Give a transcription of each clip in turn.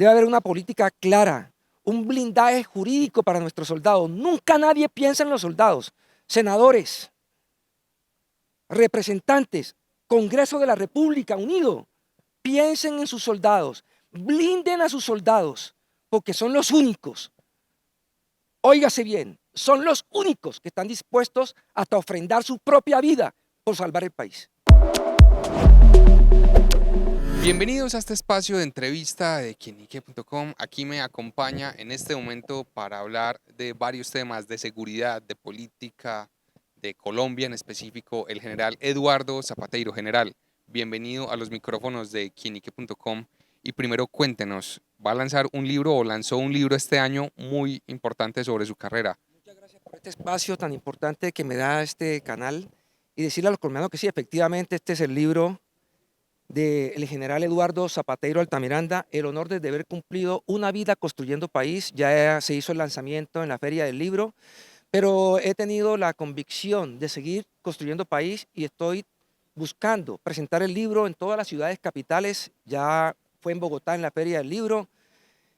Debe haber una política clara, un blindaje jurídico para nuestros soldados. Nunca nadie piensa en los soldados. Senadores, representantes, Congreso de la República unido, piensen en sus soldados, blinden a sus soldados, porque son los únicos, óigase bien, son los únicos que están dispuestos hasta ofrendar su propia vida por salvar el país. Bienvenidos a este espacio de entrevista de quienique.com. Aquí me acompaña en este momento para hablar de varios temas de seguridad, de política, de Colombia en específico, el general Eduardo Zapateiro. General, bienvenido a los micrófonos de quienique.com. Y primero cuéntenos, ¿va a lanzar un libro o lanzó un libro este año muy importante sobre su carrera? Muchas gracias por este espacio tan importante que me da este canal y decirle a los colombianos que sí, efectivamente este es el libro del general Eduardo Zapateiro Altamiranda, el honor de haber cumplido una vida construyendo país. Ya se hizo el lanzamiento en la Feria del Libro, pero he tenido la convicción de seguir construyendo país y estoy buscando presentar el libro en todas las ciudades capitales. Ya fue en Bogotá en la Feria del Libro,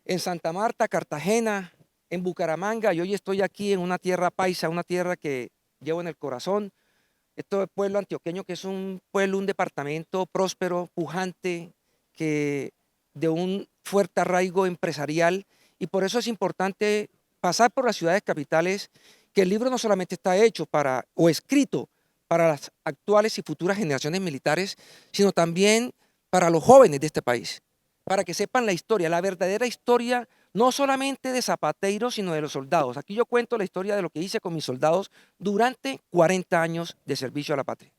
en Santa Marta, Cartagena, en Bucaramanga, y hoy estoy aquí en una tierra paisa, una tierra que llevo en el corazón. Este pueblo antioqueño, que es un pueblo, un departamento próspero, pujante, que de un fuerte arraigo empresarial, y por eso es importante pasar por las ciudades capitales, que el libro no solamente está hecho para o escrito para las actuales y futuras generaciones militares, sino también para los jóvenes de este país, para que sepan la historia, la verdadera historia, no solamente de Zapateiro, sino de los soldados. Aquí yo cuento la historia de lo que hice con mis soldados durante 40 años de servicio a la patria.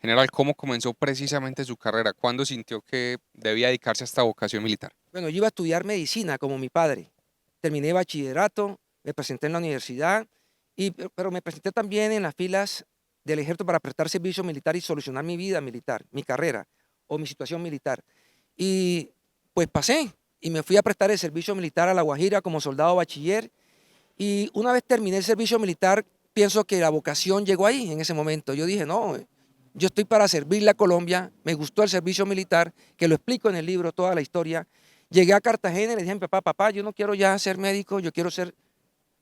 General, ¿cómo comenzó precisamente su carrera? ¿Cuándo sintió que debía dedicarse a esta vocación militar? Bueno, yo iba a estudiar medicina como mi padre. Terminé bachillerato, me presenté en la universidad, pero me presenté también en las filas del ejército para prestar servicio militar y solucionar mi vida militar, mi carrera o mi situación militar. Y pues pasé y me fui a prestar el servicio militar a La Guajira como soldado bachiller. Y una vez terminé el servicio militar, pienso que la vocación llegó ahí en ese momento. Yo dije, no, yo estoy para servirle a Colombia, me gustó el servicio militar, que lo explico en el libro, toda la historia. Llegué a Cartagena y le dije a mi papá, yo no quiero ya ser médico, yo quiero ser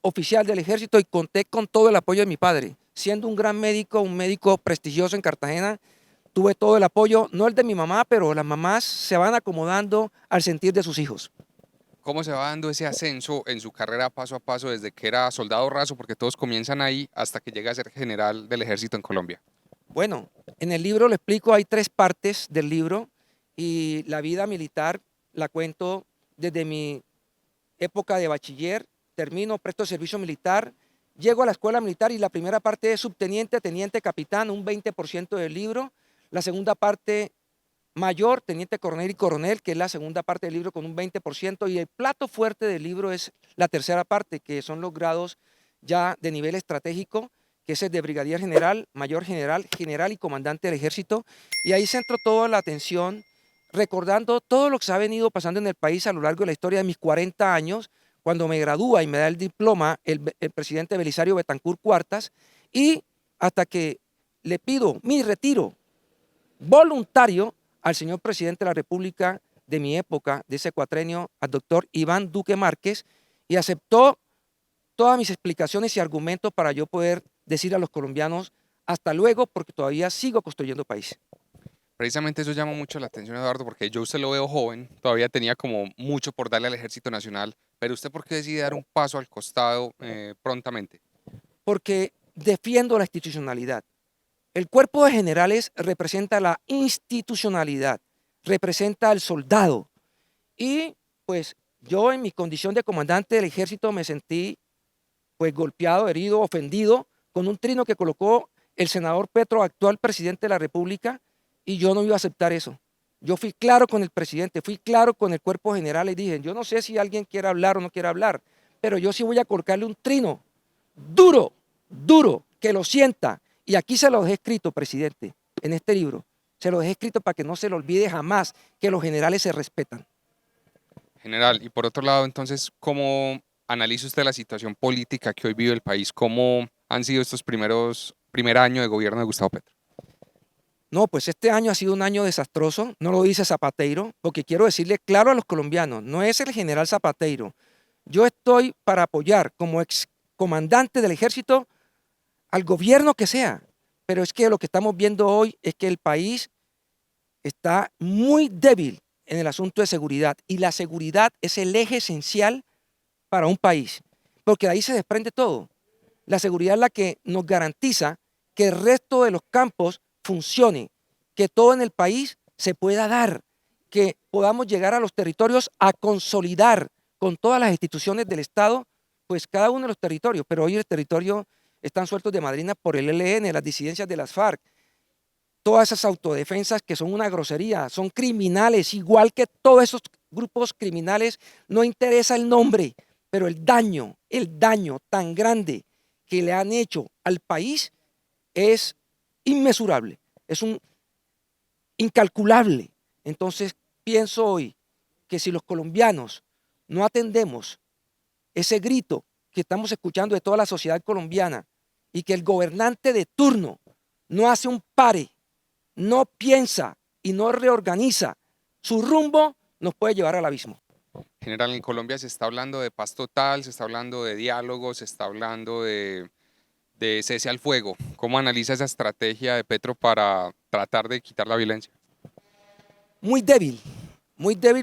oficial del ejército, y conté con todo el apoyo de mi padre. Siendo un gran médico, un médico prestigioso en Cartagena, tuve todo el apoyo, no el de mi mamá, pero las mamás se van acomodando al sentir de sus hijos. ¿Cómo se va dando ese ascenso en su carrera paso a paso desde que era soldado raso, porque todos comienzan ahí, hasta que llega a ser general del ejército en Colombia? Bueno, en el libro lo explico, hay 3 partes del libro, y la vida militar la cuento desde mi época de bachiller, termino, presto servicio militar, llego a la escuela militar, y la primera parte es subteniente, teniente, capitán, un 20% del libro. La segunda parte, mayor, teniente coronel y coronel, que es la segunda parte del libro con un 20%, y el plato fuerte del libro es la tercera parte, que son los grados ya de nivel estratégico, que es el de brigadier general, mayor general, general y comandante del ejército, y ahí centro toda la atención recordando todo lo que se ha venido pasando en el país a lo largo de la historia de mis 40 años, cuando me gradúa y me da el diploma el presidente Belisario Betancur Cuartas, y hasta que le pido mi retiro voluntario al señor presidente de la República de mi época, de ese cuatrenio, al doctor Iván Duque Márquez, y aceptó todas mis explicaciones y argumentos para yo poder decir a los colombianos, hasta luego, porque todavía sigo construyendo país. Precisamente eso llama mucho la atención, Eduardo, porque yo a usted lo veo joven, todavía tenía como mucho por darle al Ejército Nacional, pero usted ¿por qué decide dar un paso al costado prontamente? Porque defiendo la institucionalidad. El cuerpo de generales representa la institucionalidad, representa al soldado. Y pues yo en mi condición de comandante del ejército me sentí pues golpeado, herido, ofendido con un trino que colocó el senador Petro, actual presidente de la República, y yo no iba a aceptar eso. Yo fui claro con el presidente, fui claro con el cuerpo general y dije, yo no sé si alguien quiere hablar o no quiere hablar, pero yo sí voy a colocarle un trino duro, duro, que lo sienta. Y aquí se lo dejé escrito, presidente, en este libro. Se lo dejé escrito para que no se lo olvide jamás que los generales se respetan. General, y por otro lado, entonces, ¿cómo analiza usted la situación política que hoy vive el país? ¿Cómo han sido estos primer año de gobierno de Gustavo Petro? No, pues este año ha sido un año desastroso, no lo dice Zapateiro, porque quiero decirle claro a los colombianos, no es el general Zapateiro. Yo estoy para apoyar como ex comandante del ejército al gobierno que sea, pero es que lo que estamos viendo hoy es que el país está muy débil en el asunto de seguridad y la seguridad es el eje esencial para un país, porque de ahí se desprende todo. La seguridad es la que nos garantiza que el resto de los campos funcione, que todo en el país se pueda dar, que podamos llegar a los territorios a consolidar con todas las instituciones del Estado, pues cada uno de los territorios, pero hoy el territorio están sueltos de madrina por el ELN, las disidencias de las FARC, todas esas autodefensas que son una grosería, son criminales, igual que todos esos grupos criminales, no interesa el nombre, pero el daño tan grande que le han hecho al país es inmesurable, es incalculable. Entonces pienso hoy que si los colombianos no atendemos ese grito que estamos escuchando de toda la sociedad colombiana y que el gobernante de turno no hace un pare, no piensa y no reorganiza su rumbo, nos puede llevar al abismo. General, en Colombia se está hablando de paz total, se está hablando de diálogo, se está hablando de cese al fuego. ¿Cómo analiza esa estrategia de Petro para tratar de quitar la violencia? Muy débil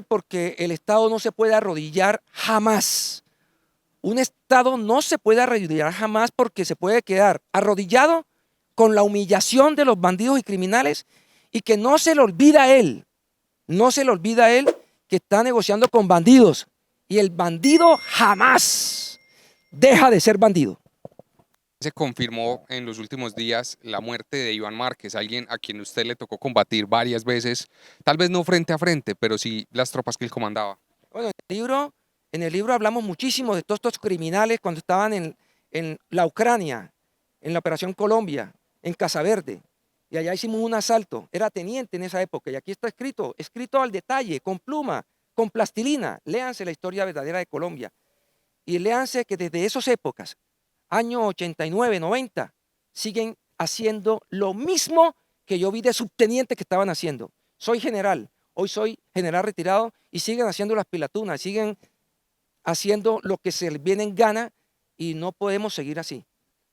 porque el Estado no se puede arrodillar jamás. Un Estado no se puede arrodillar jamás porque se puede quedar arrodillado con la humillación de los bandidos y criminales y que no se le olvida a él, que está negociando con bandidos y el bandido jamás deja de ser bandido. Se confirmó en los últimos días la muerte de Iván Márquez, alguien a quien usted le tocó combatir varias veces, tal vez no frente a frente, pero sí las tropas que él comandaba. Bueno, en el libro hablamos muchísimo de todos estos criminales cuando estaban en la Ucrania, en la Operación Colombia, en Casa Verde, y allá hicimos un asalto, era teniente en esa época, y aquí está escrito al detalle, con pluma, con plastilina, léanse la historia verdadera de Colombia, y léanse que desde esas épocas, año 89, 90, siguen haciendo lo mismo que yo vi de subtenientes que estaban haciendo. Soy general, hoy soy general retirado y siguen haciendo las pilatunas, siguen haciendo lo que se les viene en gana y no podemos seguir así.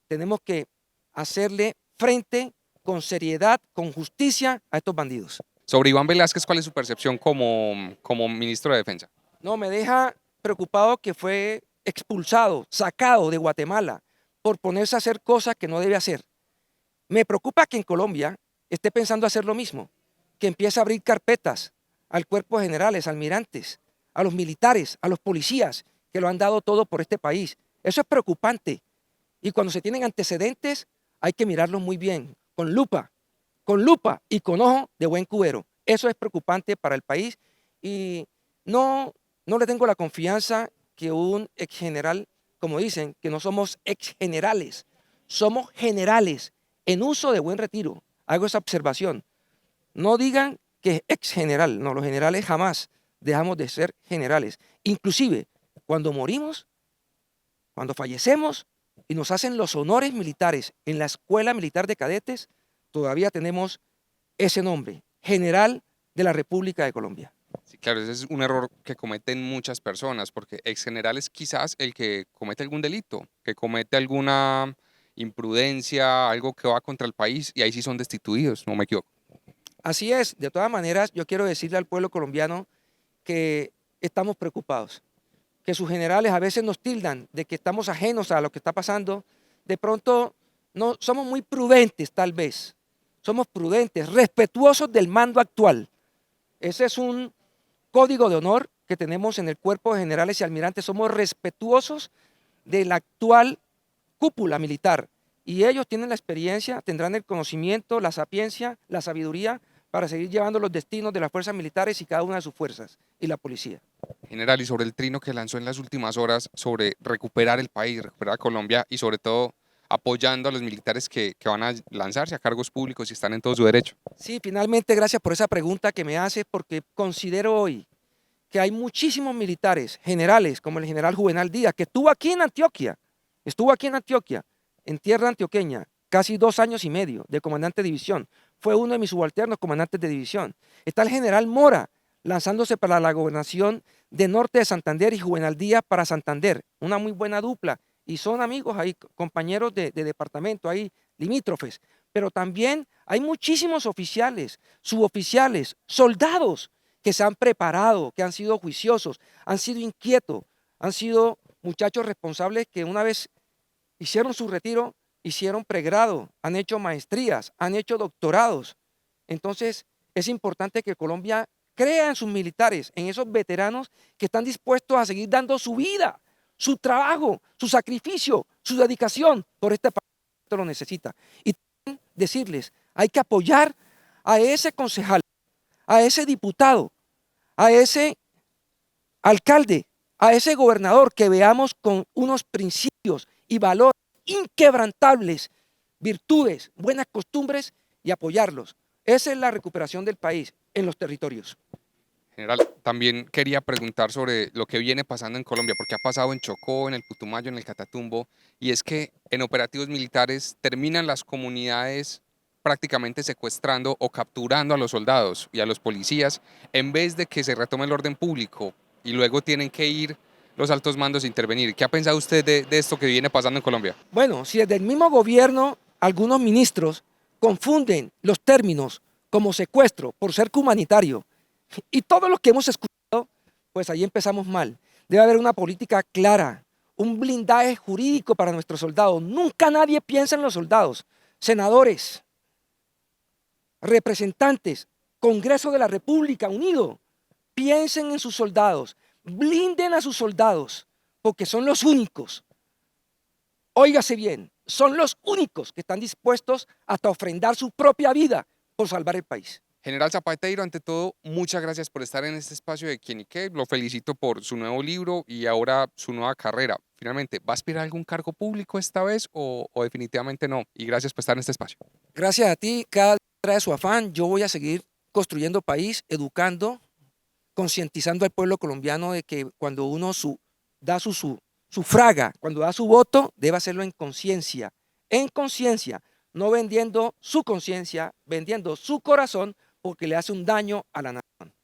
Tenemos que hacerle frente con seriedad, con justicia a estos bandidos. Sobre Iván Velázquez, ¿cuál es su percepción como ministro de Defensa? No, me deja preocupado que fue expulsado, sacado de Guatemala por ponerse a hacer cosas que no debe hacer. Me preocupa que en Colombia esté pensando hacer lo mismo, que empiece a abrir carpetas al cuerpo de generales, almirantes, a los militares, a los policías, que lo han dado todo por este país. Eso es preocupante. Y cuando se tienen antecedentes, hay que mirarlos muy bien, con lupa y con ojo de buen cubero. Eso es preocupante para el país y no le tengo la confianza que un ex general, como dicen, que no somos ex generales, somos generales en uso de buen retiro. Hago esa observación. No digan que es ex general, no, los generales jamás dejamos de ser generales. Inclusive, cuando morimos, cuando fallecemos y nos hacen los honores militares en la Escuela Militar de Cadetes, todavía tenemos ese nombre, General de la República de Colombia. Sí, claro, ese es un error que cometen muchas personas, porque ex general es quizás el que comete algún delito, que comete alguna imprudencia, algo que va contra el país, y ahí sí son destituidos, no me equivoco. Así es, de todas maneras, yo quiero decirle al pueblo colombiano que estamos preocupados, que sus generales a veces nos tildan de que estamos ajenos a lo que está pasando. De pronto no somos muy prudentes, tal vez. Somos prudentes, respetuosos del mando actual. Ese es un código de honor que tenemos en el cuerpo de generales y almirantes. Somos respetuosos de la actual cúpula militar. Y ellos tienen la experiencia, tendrán el conocimiento, la sapiencia, la sabiduría para seguir llevando los destinos de las fuerzas militares y cada una de sus fuerzas y la policía. General, y sobre el trino que lanzó en las últimas horas sobre recuperar el país, recuperar a Colombia y sobre todo apoyando a los militares que van a lanzarse a cargos públicos y están en todo su derecho. Sí, finalmente, gracias por esa pregunta que me hace, porque considero hoy que hay muchísimos militares, generales, como el general Juvenal Díaz, que estuvo aquí en Antioquia, en tierra antioqueña, casi 2 años y medio de comandante de división. Fue uno de mis subalternos comandantes de división. Está el general Mora, lanzándose para la gobernación de Norte de Santander, y Juvenal Díaz para Santander. Una muy buena dupla. Y son amigos ahí, compañeros de departamento, ahí limítrofes. Pero también hay muchísimos oficiales, suboficiales, soldados que se han preparado, que han sido juiciosos, han sido inquietos, han sido muchachos responsables que una vez hicieron su retiro, hicieron pregrado, han hecho maestrías, han hecho doctorados. Entonces, es importante que Colombia crea en sus militares, en esos veteranos que están dispuestos a seguir dando su vida, su trabajo, su sacrificio, su dedicación por este país que lo necesita. Y decirles, hay que apoyar a ese concejal, a ese diputado, a ese alcalde, a ese gobernador que veamos con unos principios y valores inquebrantables, virtudes, buenas costumbres, y apoyarlos. Esa es la recuperación del país en los territorios. General, también quería preguntar sobre lo que viene pasando en Colombia, porque ha pasado en Chocó, en el Putumayo, en el Catatumbo, y es que en operativos militares terminan las comunidades prácticamente secuestrando o capturando a los soldados y a los policías, en vez de que se retome el orden público, y luego tienen que ir los altos mandos a intervenir. ¿Qué ha pensado usted de esto que viene pasando en Colombia? Bueno, si desde el mismo gobierno algunos ministros confunden los términos como secuestro por cerco humanitario, y todo lo que hemos escuchado, pues ahí empezamos mal. Debe haber una política clara, un blindaje jurídico para nuestros soldados. Nunca nadie piensa en los soldados. Senadores, representantes, Congreso de la República unido, piensen en sus soldados, blinden a sus soldados, porque son los únicos, óigase bien, son los únicos que están dispuestos hasta ofrendar su propia vida por salvar el país. General Zapateiro, ante todo, muchas gracias por estar en este espacio de Quién y Qué. Lo felicito por su nuevo libro y ahora su nueva carrera. Finalmente, ¿va a aspirar a algún cargo público esta vez o definitivamente no? Y gracias por estar en este espacio. Gracias a ti, cada día trae su afán. Yo voy a seguir construyendo país, educando, concientizando al pueblo colombiano de que cuando uno sufraga, cuando da su voto, debe hacerlo en conciencia, no vendiendo su conciencia, vendiendo su corazón, porque le hace un daño a la nación.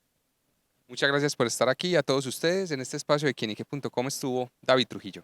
Muchas gracias por estar aquí. A todos ustedes en este espacio de quienique.com estuvo David Trujillo.